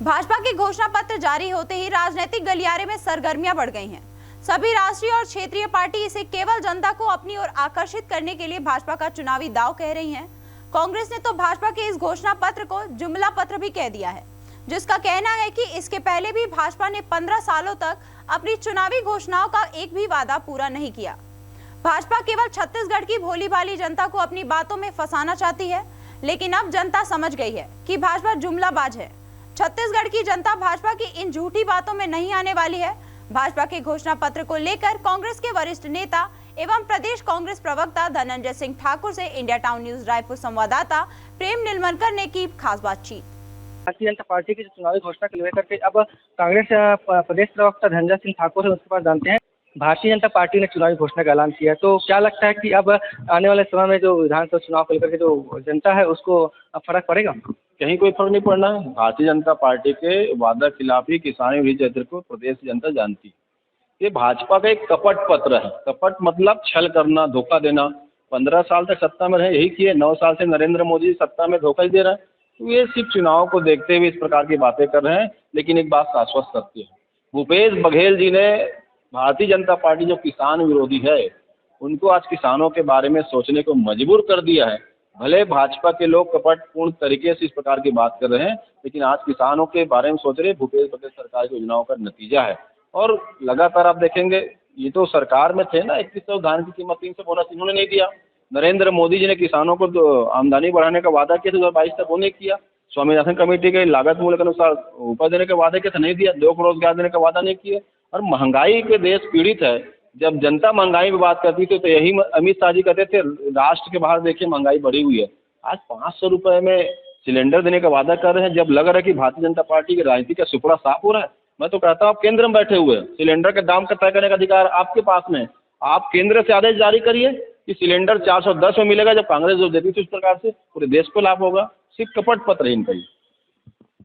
भाजपा के घोषणा पत्र जारी होते ही राजनीतिक गलियारे में सरगर्मियां बढ़ गई हैं। सभी राष्ट्रीय और क्षेत्रीय पार्टी इसे केवल जनता को अपनी ओर आकर्षित करने के लिए भाजपा का चुनावी दांव कह रही हैं। कांग्रेस ने तो भाजपा के इस घोषणा पत्र को जुमला पत्र भी कह दिया है, जिसका कहना है कि इसके पहले भी भाजपा ने 15 सालों तक अपनी चुनावी घोषणाओं का एक भी वादा पूरा नहीं किया। भाजपा केवल छत्तीसगढ़ की भोली भाली जनता को अपनी बातों में फंसाना चाहती है, लेकिन अब जनता समझ गई है कि भाजपा जुमलाबाज है। छत्तीसगढ़ की जनता भाजपा की इन झूठी बातों में नहीं आने वाली है। भाजपा के घोषणा पत्र को लेकर कांग्रेस के वरिष्ठ नेता एवं प्रदेश कांग्रेस प्रवक्ता धनंजय सिंह ठाकुर से इंडिया टाउन न्यूज रायपुर संवाददाता प्रेम नीलमनकर ने की खास बातचीत। भारतीय जनता पार्टी की जो चुनावी घोषणा को लेकर के अब कांग्रेस प्रदेश प्रवक्ता धनंजय सिंह ठाकुर है, उसके पास जानते हैं। भारतीय जनता पार्टी ने चुनावी घोषणा का ऐलान किया, तो क्या लगता है कि अब आने वाले समय में जो विधानसभा चुनाव को लेकर के जो जनता है उसको फर्क पड़ेगा? कहीं कोई फर्क नहीं पड़ना है। भारतीय जनता पार्टी के वादा खिलाफी किसानी विरोधी चरित्र को प्रदेश की जनता जानती है। ये भाजपा का एक कपट पत्र है। कपट मतलब छल करना, धोखा देना। 15 साल तक सत्ता में रहे, यही किए। 9 साल से नरेंद्र मोदी सत्ता में धोखा ही दे रहा है। तो ये सिर्फ चुनाव को देखते हुए इस प्रकार की बातें कर रहे हैं। लेकिन एक बात आश्वस्त करती है, भूपेश बघेल जी ने भारतीय जनता पार्टी जो किसान विरोधी है उनको आज किसानों के बारे में सोचने को मजबूर कर दिया है। भले भाजपा के लोग कपटपूर्ण तरीके से इस प्रकार की बात कर रहे हैं, लेकिन आज किसानों के बारे में सोच रहे भूपेश बघेल सरकार की योजनाओं का नतीजा है। और लगातार आप देखेंगे, ये तो सरकार में थे ना, 2100 धान की कीमत 300 बोनस इन्होंने नहीं दिया। नरेंद्र मोदी जी ने किसानों को तो आमदनी बढ़ाने का वादा किया 2022 तक, वो नहीं किया। स्वामीनाथन कमेटी के लागत मूल्य के अनुसार उपज देने का वादा किया था, नहीं दिया। 2 करोड़ रोजगार देने का वादा नहीं किया। और महंगाई के देश पीड़ित है। जब जनता महंगाई में बात करती थी तो यही अमित शाह जी कहते थे राष्ट्र के बाहर देखिए महंगाई बढ़ी हुई है। आज 500 रुपए में सिलेंडर देने का वादा कर रहे हैं, जब लग रहा है कि भारतीय जनता पार्टी की राजनीति का सुपड़ा साफ हो रहा है। मैं तो कहता हूँ आप केंद्र में बैठे हुए हैं, सिलेंडर के दाम का तय करने का अधिकार आपके पास में। आप केंद्र से आदेश जारी करिए कि सिलेंडर 410 में मिलेगा, जब कांग्रेस जो देती थी उस प्रकार से पूरे देश को लाभ होगा। सिर्फ कपट पत्र है इनका।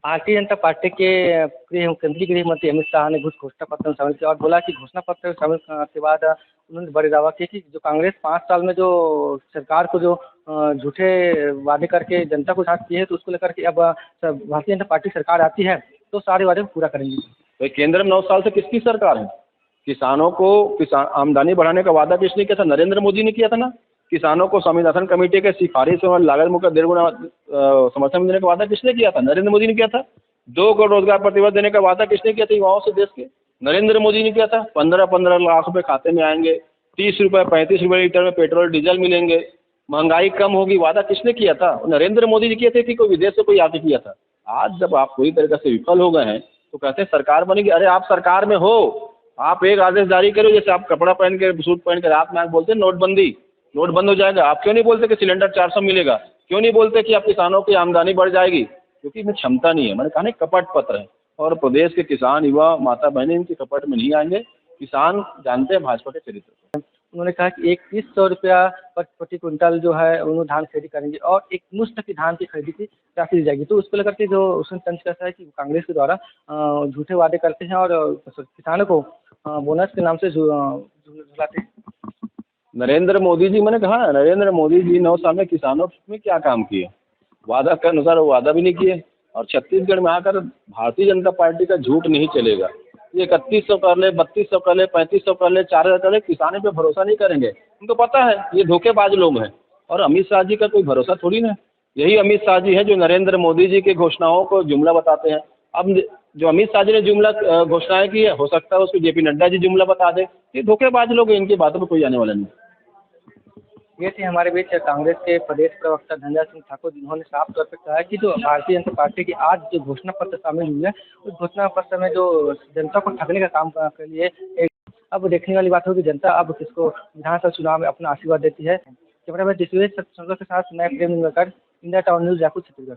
भारतीय जनता पार्टी के केंद्रीय गृह मंत्री अमित शाह ने घोषणा पत्र में शामिल किया और बोला कि घोषणा पत्र शामिल करने के बाद उन्होंने बड़े दावा किया कि जो कांग्रेस 5 साल में जो सरकार को जो झूठे वादे करके जनता को झांक किए है, तो उसको लेकर के अब भारतीय जनता पार्टी सरकार आती है तो सारे वादे पूरा करेंगी। तो केंद्र में 9 साल से किसकी सरकार है? किसानों को आमदनी बढ़ाने का वादा किसने किया था? नरेंद्र मोदी ने किया था ना। किसानों को स्वामीनाथन कमेटी के सिफारिश और लागत मुक्त 1.5 गुना समर्थन देने का वादा किसने किया था? नरेंद्र मोदी ने किया था। 2 करोड़ रोजगार प्रतिवर्ष देने का वादा किसने किया था युवाओं से देश के? नरेंद्र मोदी ने किया था। 15-15 लाख रुपए खाते में आएंगे, 30 रुपए 35 रुपए लीटर में पेट्रोल डीजल मिलेंगे, महंगाई कम होगी। वादा किसने किया था? नरेंद्र मोदी ने किए थे कि कोई विदेश से कोई आके किया था? आज जब आप पूरी तरीके से विफल हो गए हैं तो कहते हैं सरकार बनेगी। अरे आप सरकार में हो, आप एक आदेश जारी करो, जैसे आप कपड़ा पहन के सूट पहन के रात में आप बोलते हैं नोट बंद हो जाएगा। आप क्यों नहीं बोलते कि सिलेंडर 400 मिलेगा? क्यों नहीं बोलते कि आप किसानों की आमदनी बढ़ जाएगी? क्योंकि इसमें क्षमता नहीं है। मैंने कहा ना कपट पत्र है, और प्रदेश के किसान, युवा, माता बहनें इनके कपट में नहीं आएंगे। किसान जानते हैं भाजपा के चरित्र को। उन्होंने कहा कि 2100 रुपया प्रति क्विंटल जो है उन्होंने धान खरीदी करेंगे और एक मुश्त की धान की खरीदी की राशि दी जाएगी। तो उसको लेकर के जो उसने तंज कहता है कि कांग्रेस के द्वारा झूठे वादे करते हैं और किसानों को बोनस के नाम से झुलाते हैं। नरेंद्र मोदी जी, मैंने कहा नरेंद्र मोदी जी 9 साल में किसानों में क्या काम किए? वादा के अनुसार वो वादा भी नहीं किए। और छत्तीसगढ़ में आकर भारतीय जनता पार्टी का झूठ नहीं चलेगा। ये 3100 कर ले, 3200 कर ले, 3500 कर ले, 4000 कर ले, किसानों पे भरोसा नहीं करेंगे। उनको पता है ये धोखेबाज लोग हैं। और अमित शाह जी का कोई भरोसा थोड़ी ना। यही अमित शाह जी है जो नरेंद्र मोदी जी के घोषणाओं को जुमला बताते हैं। अब जो अमित शाह जी ने जुमला घोषणाएं की है, हो सकता है उसको जेपी नड्डा जी जुमला बता दे। ये धोखेबाज लोग हैं, इनकी बातों पर कोई आने वाला नहीं। ये थे हमारे बीच कांग्रेस के प्रदेश प्रवक्ता धनंजय सिंह ठाकुर, जिन्होंने साफ तौर पर कहा कि जो भारतीय जनता पार्टी की आज जो घोषणा पत्र शामिल हुई है, उस घोषणा पत्र में जो जनता को ठगने का काम के लिए अब देखने वाली बात होगी जनता अब किसको विधानसभा चुनाव में अपना आशीर्वाद देती है। कैमरा मैन दिशवेश के साथ मैं Prem Neelmankar, India Town News Raipur, Chhattisgarh.